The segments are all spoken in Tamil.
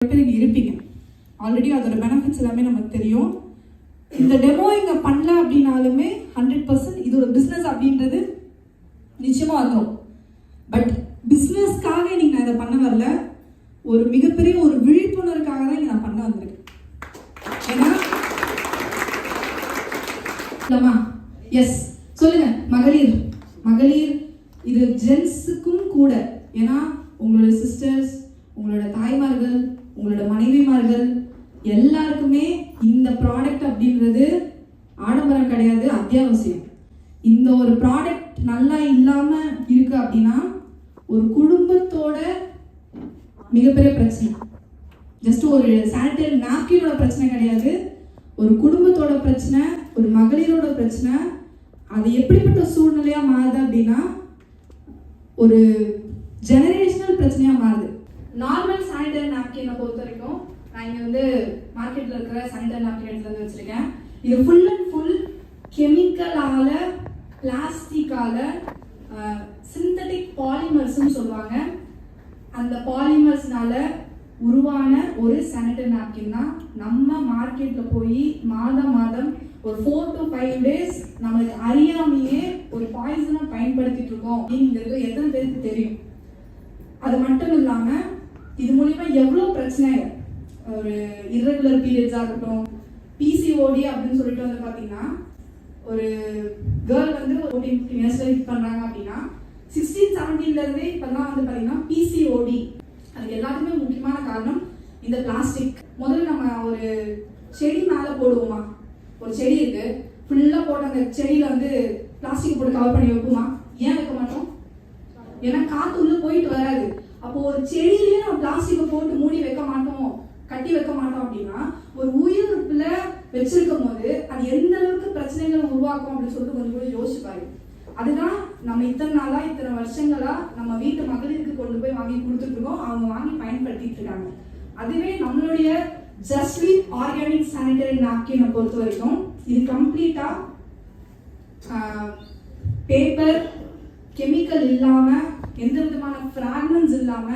பேர் இங்கே இருப்பீங்க. ஆல்ரெடி அதோட பெனிஃபிட்ஸ் எல்லாமே நமக்கு தெரியும். இந்த டெமோ இங்கே பண்ணல அப்படின்னாலுமே 100% இது ஒரு பிஸ்னஸ் அப்படின்றது நிச்சயமாக வந்துடும். பட் பிஸ்னஸ்க்காக இன்னைக்கு நான் இதை பண்ண வரல, ஒரு மிகப்பெரிய ஒரு விழிப்புணர்வுக்காக தான் இங்கே நான் பண்ண வந்திருக்கேன். ஏன்னா இல்லைம்மா, எஸ் சொல்லுங்க, மகளிர் மகளிர் இது ஜென்ஸுக்கும் கூட. ஏன்னா உங்களோட சிஸ்டர்ஸ், உங்களோட தாய்மார்கள், உங்களோட மனைவிமார்கள் எல்லாருக்குமே இந்த ப்ராடக்ட் அப்படின்றது ஆடம்பரம் கிடையாது, அத்தியாவசியம். இந்த ஒரு ப்ராடக்ட் நல்லா இல்லாம இருக்கு அப்படின்னா ஒரு குடும்பத்தோட மிகப்பெரிய பிரச்சனை. ஜஸ்ட் ஒரு சானிடரி நாப்கினோட பிரச்சனை கிடையாது, ஒரு குடும்பத்தோட பிரச்சனை, ஒரு மகளிரோட பிரச்சனை. அது எப்படிப்பட்ட சூழ்நிலையா மாறுது அப்படின்னா ஒரு ஜெனரேஷனல் பிரச்சனையா மாறுது. நார்மல் சானிடரி நாப்கினை பொறுத்த வரைக்கும் நான் இங்கே வந்து மார்க்கெட்டில் இருக்கிற சானிடரி நாப்கின் எடுத்து வந்து வச்சுருக்கேன். இது ஃபுல் அண்ட் ஃபுல் கெமிக்கலால், பிளாஸ்டிக்கால், சிந்தட்டிக் பாலிமர்ஸ்ன்னு சொல்லுவாங்க. அந்த பாலிமர்ஸ்னால உருவான ஒரு சானிடரி நாப்கின் தான் நம்ம மார்க்கெட்டில் போய் மாதம் ஒரு 4 to 5 days நம்மளுக்கு அறியாமையே ஒரு பாய்சனை பயன்படுத்திட்டு இருக்கோம் அப்படிங்கிறது எத்தனை பேருக்கு தெரியும்? அது மட்டும் இல்லாமல் இது மூலிமா எவ்வளோ பிரச்சனைகள், ஒரு இர்ரெகுலர் பீரியட்ஸாக இருக்கட்டும், பிசிஓடி அப்படின்னு சொல்லிட்டு வந்து பார்த்தீங்கன்னா ஒரு கேர்ள் வந்து 14-15 இயர்ஸ்ல இது பண்ணுறாங்க அப்படின்னா 16-17 இப்போல்லாம் வந்து பார்த்தீங்கன்னா பிசிஓடி. அதுக்கு எல்லாத்துக்குமே முக்கியமான காரணம் இந்த பிளாஸ்டிக். முதல்ல நம்ம ஒரு செடி மேலே போடுவோமா, ஒரு செடி இருக்கு, ஃபுல்லாக போட்டு அந்த செடியில் வந்து பிளாஸ்டிக் போட்டு கவர் பண்ணி வைப்போமா? ஏன் வைக்க மாட்டோம்? ஏன்னா காற்று உள்ள போயிட்டு வராது. அப்போ ஒரு செடியிலேயே நம்ம பிளாஸ்டிக்கை போட்டு மூடி வைக்க மாட்டோம், கட்டி வைக்க மாட்டோம் அப்படின்னா ஒரு உயிரிழப்புல வச்சிருக்கும் போது அது எந்த அளவுக்கு பிரச்சனைகள் உருவாக்கும் அப்படின்னு சொல்லிட்டு கொஞ்சம் கூட யோசிச்சு பாருங்க. அதுதான் நம்ம இத்தனை நாளா, இத்தனை வருஷங்களா நம்ம வீட்டு மகளிருக்கு கொண்டு போய் வாங்கி கொடுத்துட்டு இருக்கோம், அவங்க வாங்கி பயன்படுத்திட்டு இருக்காங்க. அதுவே நம்மளுடைய ஜஸ்ட்லீப் ஆர்கானிக் சானிடரி நாப்கினை பொறுத்த வரைக்கும் இது கம்ப்ளீட்டா பேப்பர், கெமிக்கல் இல்லாம, எந்த விதமான ஃப்ராக்ரன்ஸ் இல்லாம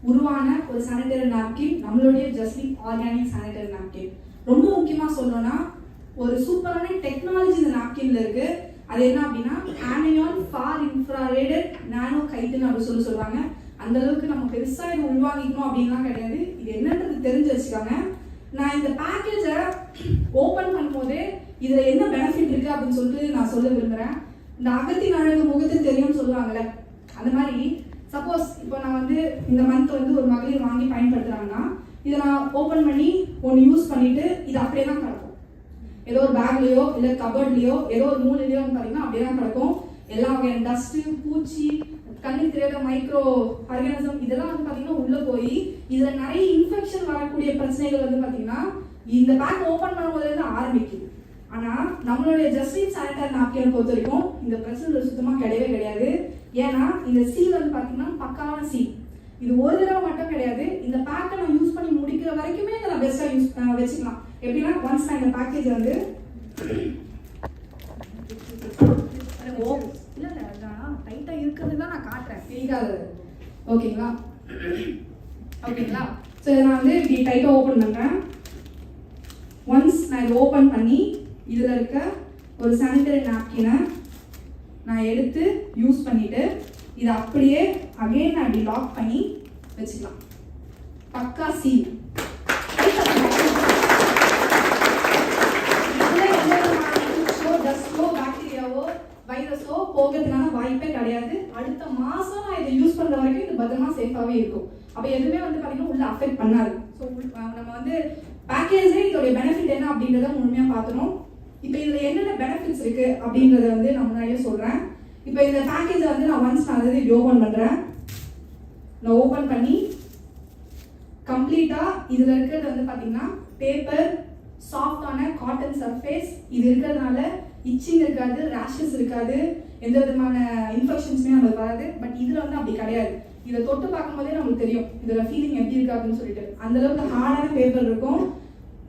உருவான ஒரு சானிடரி நாப்கின் நம்மளுடைய ஜஸ்ட்லீப் ஆர்கானிக் சானிடரி நாப்கின். ரொம்ப முக்கியமா சொல்லணும்னா ஒரு சூப்பரான டெக்னாலஜி இந்த நாப்கின்ல இருக்கு. அது என்ன அப்படின்னா ஆனியான் ஃபார் இன்ஃப்ராரெட் நானோ கைட்டுன்னு அப்படி சொல்லுவாங்க. அந்த அளவுக்கு நம்ம பெருசா இதை உள்வாங்கிக்கணும் அப்படின்லாம் கிடையாது. இது என்னன்றது தெரிஞ்சு வச்சுக்காங்க. நான் இந்த பேக்கேஜை ஓபன் பண்ணும்போதே இதுல என்ன பெனிஃபிட் இருக்கு அப்படின்னு சொல்லிட்டு நான் சொல்ல விரும்புறேன். இந்த அகத்தின் அழகு முகத்தில் தெரியும்னு சொல்லுவாங்கல்ல, அந்த மாதிரி சப்போஸ் இப்போ நான் வந்து இந்த மந்த் வந்து ஒரு மகளிர் வாங்கி பயன்படுத்துறாங்கன்னா இதை நான் ஓப்பன் பண்ணி ஒன்று யூஸ் பண்ணிட்டு இது அப்படியே தான் கிடக்கும். ஏதோ ஒரு பேக்லயோ இல்லை கபர்ட்லயோ ஏதோ ஒரு மூலையிலயோ பார்த்தீங்கன்னா அப்படியே தான் கிடக்கும். எல்லா வகையான டஸ்ட்டு, பூச்சி, கண்ணுக்கு தெரியாத மைக்ரோ ஆர்கானிசம் இதெல்லாம் வந்து பார்த்தீங்கன்னா உள்ள போய் இதுல நிறைய இன்ஃபெக்ஷன் வரக்கூடிய பிரச்சனைகள் வந்து பார்த்தீங்கன்னா இந்த பேக் ஓப்பன் பண்ணும்போதே தான் ஆரம்பிக்குது. ஆனா நம்மளுடைய ஜஸ்ட்லீப் சானிடரி நாப்கினை பொறுத்த வரைக்கும் இந்த பிரச்சனை சுத்தமா கிடையவே கிடையாது. ஏன்னா இந்த சீல் வந்து பாத்தீங்கன்னா பக்காவான சீல். இது ஒரு தடவை மட்டும் கிடையாது, இந்த பேக்கை நான் யூஸ் பண்ணி முடிக்கிற வரைக்குமே இதை நான் பெஸ்டா யூஸ் வச்சுக்கலாம். எப்படின்னா ஒன்ஸ் நான் இந்த பேக்கேஜ் வந்து டைட்டா இருக்கிறது தான் நான் காட்டுறேன், பிரிக்காதது. ஓகேங்களா? ஓகேங்களா? ஸோ இதை நான் வந்து இப்படி டைட்டா ஓப்பன் பண்றேன். ஒன்ஸ் நான் இதை ஓப்பன் பண்ணி இதில் இருக்க ஒரு சானிடரி நாப்கினை நான் எடுத்து யூஸ் பண்ணிட்டு இதை அப்படியே அகைன் நான் இப்படி லாக் பண்ணி வச்சுக்கலாம். பக்கா சீல். டஸ்டோ, பாக்டீரியாவோ, வைரஸோ போகிறதுக்கான வாய்ப்பே கிடையாது. அடுத்த மாசம் நான் இதை யூஸ் பண்ற வரைக்கும் இது பத்திரமா சேஃபாவே இருக்கும். அப்ப எதுவுமே வந்து பாத்தீங்கன்னா உள்ள அஃபெக்ட் பண்ணாது. ஸோ நம்ம வந்து பேக்கேஜே இதோடைய பெனிஃபிட் என்ன அப்படின்றத முழுமையா பார்க்கணும். இப்போ இதுல என்னென்ன பெனிஃபிட்ஸ் இருக்கு அப்படின்றத வந்து நான் முன்னாடியே சொல்றேன். இப்போ இந்த பேக்கேஜை வந்து நான் ஒன்ஸ் நான் வந்து ஓபன் பண்றேன். நான் ஓபன் பண்ணி கம்ப்ளீட்டா இதுல இருக்கிறது வந்து பாத்தீங்கன்னா பேப்பர், சாஃப்டான காட்டன் சர்ஃபேஸ். இது இருக்கிறதுனால இச்சிங் இருக்காது, ரேஷஸ் இருக்காது, எந்த விதமான இன்ஃபெக்ஷன்ஸுமே நம்மளுக்கு வராது. பட் இதுல வந்து அப்படி கிடையாது. இதை தொட்டு பார்க்கும்போதே நமக்கு தெரியும் இதோட ஃபீலிங் எப்படி இருக்கு அப்படின்னு சொல்லிட்டு. அந்த அளவுக்கு ஹார்டான பேப்பர் இருக்கும்.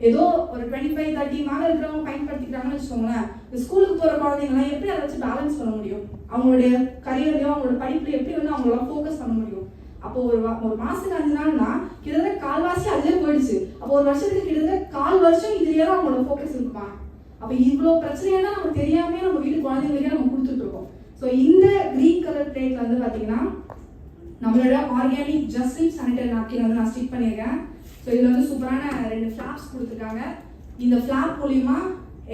ஏதோ ஒரு 25-30 மேல இருக்கிறவங்க பயன்படுத்திக்கிறாங்கன்னு வச்சுக்கோங்களேன். ஸ்கூலுக்கு போற குழந்தைங்கலாம் எப்படி அதை வச்சு பேலன்ஸ் பண்ண முடியும்? அவங்களுடைய கரியர்லயோ அவங்களோட படிப்புல எப்படி வந்து அவங்களால ஃபோக்கஸ் பண்ண முடியும்? அப்போ ஒரு மாசத்துக்கு 5 நாள்னா கிட்டத்தட்ட கால்வாசி அதுலேயே போயிடுச்சு. அப்போ ஒரு வருஷத்துக்கு கிட்டத்தட்ட 1/4 வருஷம் இதுலயே தான் அவங்களோட ஃபோக்கஸ் இருக்குமா. அப்போ இவ்வளோ பிரச்சனையெல்லாம் நம்ம தெரியாமே நம்ம வீட்டு குழந்தைங்களுக்கே நம்ம கொடுத்துட்டு இருக்கோம். ஸோ இந்த கிரீன் கலர் பிளேட்ல வந்து பார்த்தீங்கன்னா நம்மளோட ஆர்கானிக் ஜஸ்டின் சானிடரி நாப்கின் வந்து நான் ஸ்டிக் பண்ணியிருக்கேன். ஸோ இதில் வந்து சூப்பரான 2 ஃப்ளாப்ஸ் கொடுத்துருக்காங்க. இந்த ஃப்ளாப் மூலிமா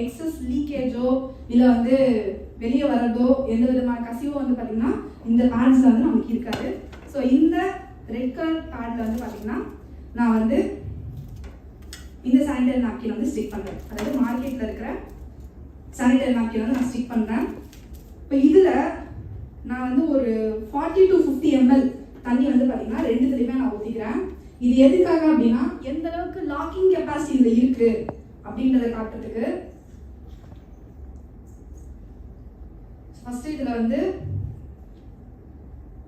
எக்ஸஸ் லீக்கேஜோ இல்லை வந்து வெளியே வர்றதோ எந்த விதமான கசிவோ வந்து பார்த்தீங்கன்னா இந்த பேட்ஸில் வந்து நமக்கு இருக்காது. ஸோ இந்த ரெட் கலர் பேடில் வந்து பார்த்தீங்கன்னா நான் வந்து இந்த சானிடரி நாப்கின் வந்து ஸ்டிக் பண்ணுறேன். அதாவது மார்க்கெட்டில் இருக்கிற சானிடரி நாப்கின் வந்து நான் ஸ்டிக் பண்ணுறேன். இப்போ இதில் நான் வந்து ஒரு 40 to 50 ml தண்ணி வந்து பார்த்தீங்கன்னா 2த்துலையுமே நான் ஊற்றிக்கிறேன். இது எதுக்காக அப்படின்னா எந்த அளவுக்கு லாக்கிங் கெப்பாசிட்டி இதில் இருக்கு அப்படின்றத காட்டுறதுக்கு. ஃபர்ஸ்ட் இதில் வந்து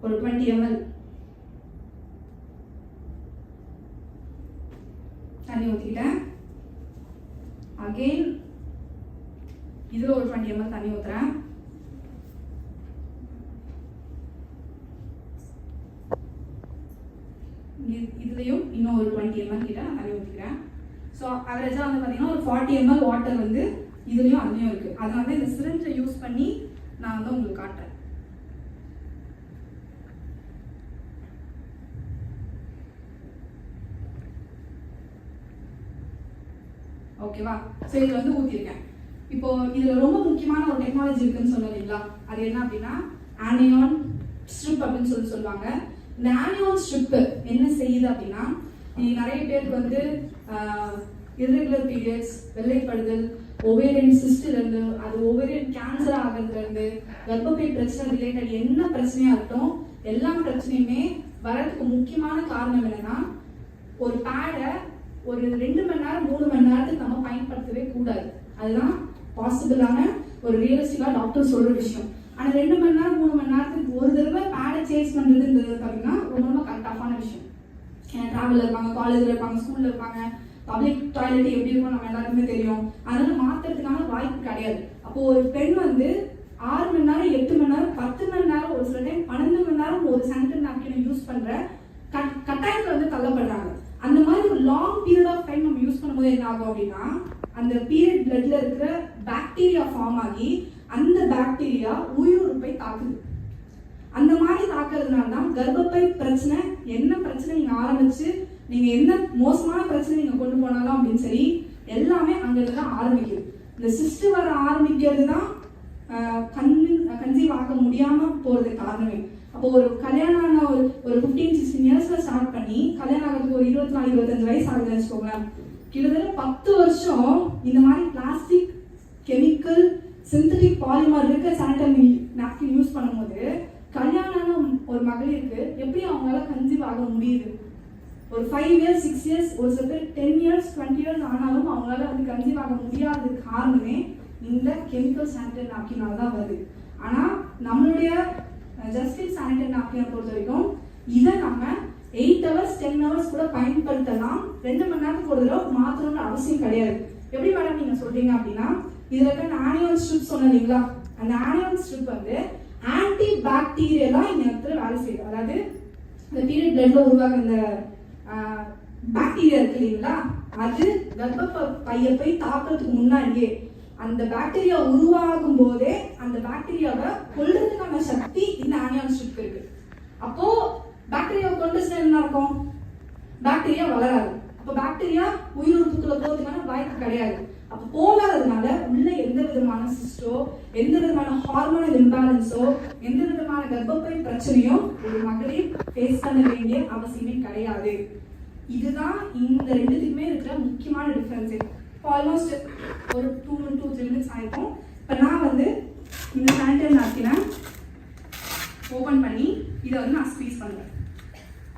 ஒரு 20 ml தண்ணி ஊற்றிக்கிட்டேன். அகெயின் இதில் ஒரு 20 ml தண்ணி ஊற்றுறேன். இதுலேயும் இன்னும் ஒரு 20 ml கிட்ட நான் தண்ணி ஊற்றிக்கிறேன். ஸோ அவரேஜாக வந்து பார்த்தீங்கன்னா ஒரு 40 ml வாட்டர் வந்து இதுலேயும் அதுலேயும் இருக்குது. அதனால தான் இந்த சிரிஞ்சை யூஸ் பண்ணி நான் வந்து உங்களுக்கு காட்டுறேன். ஓகேவா? ஸோ இதில் வந்து ஊற்றிருக்கேன். இப்போ இதில் ரொம்ப முக்கியமான ஒரு டெக்னாலஜி இருக்குன்னு சொன்னோம் இல்லைங்களா? அது என்ன அப்படின்னா ஆனியான் ஸ்ட்ரிப் அப்படின்னு சொல்லுவாங்க. இந்த ஆனியான் ஸ்ட்ரிப் என்ன செய்யுது அப்படின்னா நிறைய பேருக்கு வந்து irregular periods, வெள்ளைப்படுதல், ஓவேரியன் சிஸ்ட்லேருந்து அது ஓவேரியன் கேன்சர் ஆகிறதுலேருந்து கர்ப்பப்பை பிரச்சனை ரிலேட்டட் என்ன பிரச்சனையாக இருக்கட்டும் எல்லா பிரச்சனையுமே வரதுக்கு முக்கியமான காரணம் என்னன்னா ஒரு பேடை ஒரு 2 மணி நேரம் 3 மணி நேரத்துக்கு நம்ம பயன்படுத்தவே கூடாது. அதுதான் பாசிபிளான ஒரு ரியலிஸ்டிக்காக டாக்டர் சொல்கிற விஷயம். ஆனால் 2 மணி நேரம் 3 மணி நேரத்துக்கு ஒரு தடவை பேடை சேஞ்ச் பண்ணுறதுன்றது பார்த்தீங்கன்னா ரொம்ப டஃப்பான விஷயம். ட்ராவலில் இருப்பாங்க, காலேஜில் இருப்பாங்க, ஸ்கூலில் இருப்பாங்க, பப்ளிக் டாய்லெட் எப்படி இருக்கும் நம்ம எல்லாருக்குமே தெரியும். அதனால மாற்றுறதுக்கான வாய்ப்பு கிடையாது. அப்போ ஒரு பெண் வந்து 6 மணி நேரம் 8 மணி நேரம் 10 மணி நேரம் ஒரு சில டைம் 12 மணி நேரம் ஒரு சானிடரி நாப்கினை யூஸ் பண்ணுற கட்டாயத்தில் வந்து தள்ளப்படுறாங்க. அந்த மாதிரி ஒரு லாங் பீரியட் ஆஃப் டைம் நம்ம யூஸ் பண்ணும்போது என்ன ஆகும் அப்படின்னா அந்த பீரியட் பிளட்ல இருக்கிற பாக்டீரியா ஃபார்ம் ஆகி அந்த பாக்டீரியா உயிருறுப்பை தாக்குது. அந்த மாதிரி தாக்குறதுனால தான் கர்ப்பப்பை பிரச்சனை என்ன பிரச்சனை நீங்க ஆரம்பிச்சு நீங்க என்ன மோசமான பிரச்சனை நீங்க கொண்டு போனாலும் அப்படின்னு சரி எல்லாமே அங்கிருந்து தான் ஆரம்பிக்குது. இந்த சிஸ்ட் வர ஆரம்பிக்கிறது தான் கன்சீவ் ஆக முடியாம போறதுக்கு காரணமே. அப்போ ஒரு கல்யாணம் ஆன ஒரு 15-16 இயர்ஸ்ல ஸ்டார்ட் பண்ணி கல்யாணம் ஆகிறதுக்கு ஒரு 24-25 வயசு ஆகுதுன்னு வச்சுக்கோங்களேன். கிட்டத்தட்ட 10 வருஷம் இந்த மாதிரி பிளாஸ்டிக், கெமிக்கல், சிந்தட்டிக் பாலிமர் இருக்க சானிடரி நாப்கின் யூஸ் பண்ணும்போது கல்யாணம் ஒரு மகளிருக்கு எப்படி அவங்களால கன்சீவ் ஆக முடியுது? ஒரு 5 years 6 years ஒரு சில பேர் 10 years 20 years ஆனாலும் அவங்களால வந்து கன்சீவ் ஆக முடியாததுக்கு காரணமே இந்த கெமிக்கல் சானிடரி நாப்கினால தான் வருது. ஆனால் நம்மளுடைய ஜஸ்டின் சானிடரி நாப்கினை பொறுத்த வரைக்கும் இதை நம்ம 8 hours 10 hours கூட பயன்படுத்தலாம். 2 மணி நேரத்துக்கு ஒரு தடவை மாற்றணும்னு அவசியம் கிடையாது. எப்படி மேடம் நீங்க சொல்றீங்க அப்படின்னா இதுல இருக்க ஆனியான் ஸ்ட்ரிப் சொன்னீங்களா, அந்த ஆனியான் ஸ்ட்ரிப் வந்து ஆன்டி பாக்டீரியலா இந்த இடத்துல வேலை செய்யுது. அதாவது இந்த பீரியட் பிளட்ல உருவாக இந்த பாக்டீரியா இருக்கு இல்லைங்களா, அது கர்ப்பப்பையை போய் தாக்குறதுக்கு முன்னாடியே அந்த பாக்டீரியா உருவாகும் போதே அந்த பாக்டீரியாவை கொல்றதுக்கான சக்தி இந்த ஆனியான் ஸ்ட்ரிப் இருக்கு. அப்போ பாக்டீரியாவை கொண்டுச்சுன்னா என்ன இருக்கும்? பாக்டீரியா வளராது. அப்போ பாக்டீரியா உயிருறுப்புக்குள்ள போறதுக்கான வாய்ப்பு கிடையாது. அப்போ போகாததுனால உள்ள எந்த விதமான சிஸ்டோ எந்த விதமான ஹார்மோனல் இம்பேலன்ஸோ எந்த விதமான கர்ப்பப்பை பிரச்சனையோ ஒரு மகளிர் ஃபேஸ் பண்ண வேண்டிய அவசியமே கிடையாது. இதுதான் இந்த ரெண்டுத்துக்குமே இருக்கிற முக்கியமான டிஃபரன்ஸ். இப்போ ஆல்மோஸ்ட் ஒரு 2-3 minutes ஆயிருக்கும். இப்போ நான் வந்து இந்த சானிடரி நாப்கினை ஓப்பன் பண்ணி இதை வந்து நான் ஸ்குவீஸ் பண்ணுறேன்.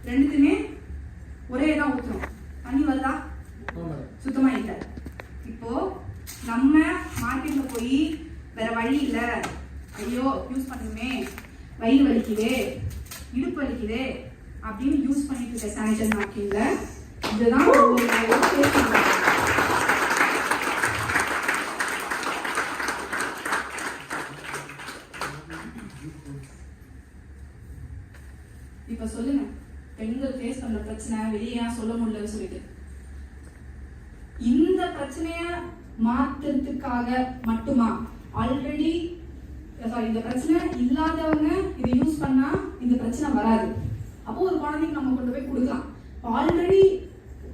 ரெண்டுத்துமே ஒரே தான் ஊற்றுறோம். தண்ணி வருதா? சுத்தமாக இல்லை. இப்போ நம்ம மார்க்கெட்ல போய் வேற வழி இல்லை, ஐயோ யூஸ் பண்ணுமே, வயிறு வலிக்குதே, இடுப்பு வலிக்குதே அப்படின்னு யூஸ் பண்ணிட்டு இருக்க சானிடரி நாப்கின்ல இதுதான் இப்ப சொல்லுங்க பிரச்சனை, வெளியே ஏன் சொல்ல முடியலன்னு சொல்லிட்டு. இந்த பிரச்சனைய மாத்துறதுக்காக மட்டுமா? ஆல்ரெடி இந்த பிரச்சனை இல்லாதவங்க இதை யூஸ் பண்ணா இந்த பிரச்சனை வராது. அப்போ ஒரு குழந்தைக்கு நம்ம கொண்டு போய் கொடுக்கலாம். Already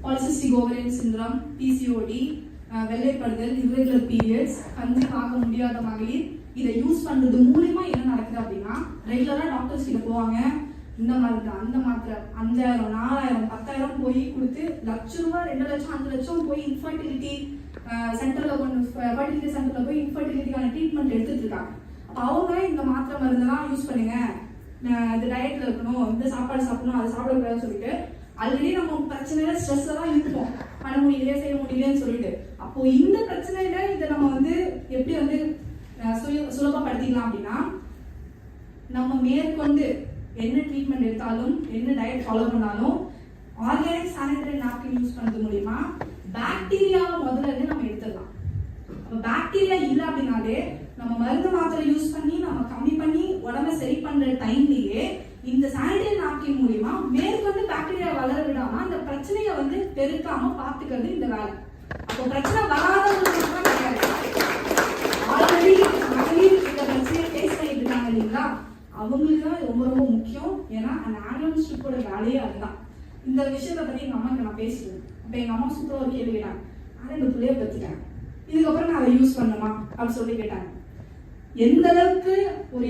polycystic ovarian syndrome, PCOD, வெள்ளைப்படுதல், இர்ரெகுலர் பீரியட்ஸ், கன்சீவ் ஆக முடியாத மகளிர் இதை யூஸ் பண்றது மூலியமா என்ன நடக்குது அப்படின்னா, ரெகுலரா டாக்டர்ஸ் கிட்ட போவாங்க. இந்த மருந்து, அந்த மாத்திரை 5000, 4000, 10,000 போய் கொடுத்து லட்ச ரூபாய், 2 லட்சம், 5 லட்சம் போய் இன்ஃபர்டிலிட்டி சென்டர்ல ஃபர்டிலிட்டி சென்டர்ல போய் இன்ஃபர்டிலிட்டிக்கான ட்ரீட்மெண்ட் எடுத்துட்டு இருக்காங்க. அப்ப அவங்க இந்த மாத்திரை மருந்தெல்லாம் யூஸ் பண்ணுங்க, இந்த டயட்ல இருக்கணும், இந்த சாப்பாடு சாப்பிடணும், அதை சாப்பிடக்கூடாதுன்னு சொல்லிட்டு ஆல்ரெடி நம்ம பிரச்சனையில ஸ்ட்ரெஸ்ல தான் இருப்போம், பண்ண முடியலையே செய்ய முடியலன்னு சொல்லிட்டு. அப்போ இந்த பிரச்சனையில இதை நம்ம எப்படி சுலபப்படுத்திக்கலாம் அப்படின்னா, நம்ம மேற்கொண்டு என்ன ட்ரீட்மெண்ட் எடுத்தாலும், என்ன டயட் ஃபாலோ பண்ணாலும், ஆர்கானிக் சானிட்டரி நாப்கின் யூஸ் பண்றது மூலியமா பாக்டீரியாவை முதல்ல இருந்து நம்ம எடுத்துடலாம். அப்ப பாக்டீரியா இல்லை அப்படின்னாலே நம்ம மருந்து மாத்திரை யூஸ் பண்ணி நம்ம கம்மி பண்ணி உடம்ப சரி பண்ற டைம்லயே இந்த சானிட்டரி நாப்கின் மூலியமா மேற்கொண்டு பாக்டீரியா வளர விடாம அந்த பிரச்சனையை பெருக்காம பாத்துக்கிறது இந்த வேலை. அப்போ பிரச்சனை வராதவங்களுக்கு தான் கிடையாது. ஆல்ரெடி மகளிர் இந்த பிரச்சனையை ஃபேஸ் பண்ணிட்டு இருக்காங்க இல்லைங்களா, அவங்களுக்கு தான் ரொம்ப ரொம்ப முக்கியம். ஏன்னா அந்த ஆனுவல் ஸ்ட்ரிப்போட வேலையே அதுதான். இந்த விஷயத்தை பத்தி எங்க அம்மா நான் பேசுவேன். அப்ப எங்க அம்மா சூப்பரா ஒரு கேள்வி கேட்டாங்க, ஆனா இந்த பிள்ளைய பத்திட்டாங்க, இதுக்கப்புறம் நான் அதை யூஸ் பண்ணுமா அப்படின்னு சொல்லி கேட்டாங்க. எந்த அளவுக்கு ஒரு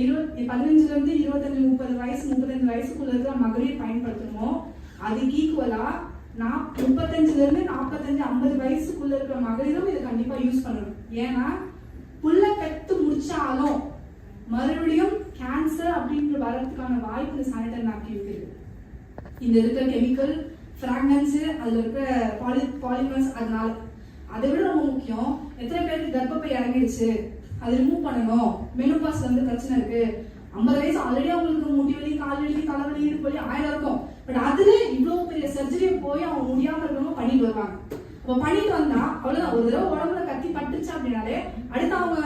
15 இருந்து 25, 30 வயசு, 35 வயசுக்குள்ள இருக்கிற மகளிர் பயன்படுத்தணுமோ அதுக்கு ஈக்குவலா 35 இருந்து 45, 50 வயசுக்குள்ள இருக்கிற மகளிரும் இதை கண்டிப்பா யூஸ் பண்ணணும். ஏன்னா புள்ள பெத்து முடிச்சாலும் மறுபடியும் கேன்சர் அப்படின்ற வரதுக்கான வாய்ப்பு இந்த சானிட்டரி நாப்கின் இருக்குது. இந்த இருக்கிற கெமிக்கல் ஃப்ராக்ரன்ஸ், அதுல இருக்கிற பாலிமர்ஸ், அதனால அதை விட ரொம்ப முக்கியம், எத்தனை பேருக்கு கர்ப்பப்பை இறங்கிடுச்சு, அது ரிமூவ் பண்ணணும், மெனோபாஸ்ல பிரச்சனை இருக்கு, 50 வயசு ஆல்ரெடி அவங்களுக்கு முடி வலி, கால் வலி, தலைவலி, இடுப்பு வலி 1000 இருக்கும். பட் அதுல இவ்வளவு பெரிய சர்ஜரியை போய் அவங்க முடியாம இருக்கணும் பண்ணிட்டு வருவாங்க. அப்ப பண்ணிட்டு வந்தா அவ்வளவுதான், ஒரு தடவை உடம்புல கத்தி பட்டுச்சு அப்படின்னாலே அடுத்து அவங்க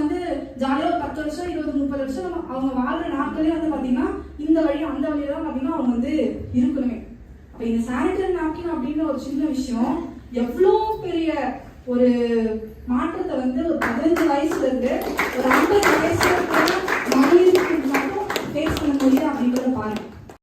ஜாலியா 10 வருஷம், 20, 30 வருஷம் அவங்க வாழ்ற நாட்களே பாத்தீங்கன்னா இந்த வழி அந்த வழியில தான் பாத்தீங்கன்னா அவங்க இருக்கணுமே. அப்ப இந்த சானிட்டரி நாப்கின் அப்படின்ற ஒரு சின்ன விஷயம் எவ்வளவு பெரிய ஒரு மாற்றத்தை ஒரு 15 வயசுல இருந்து ஒரு 50 வயசுல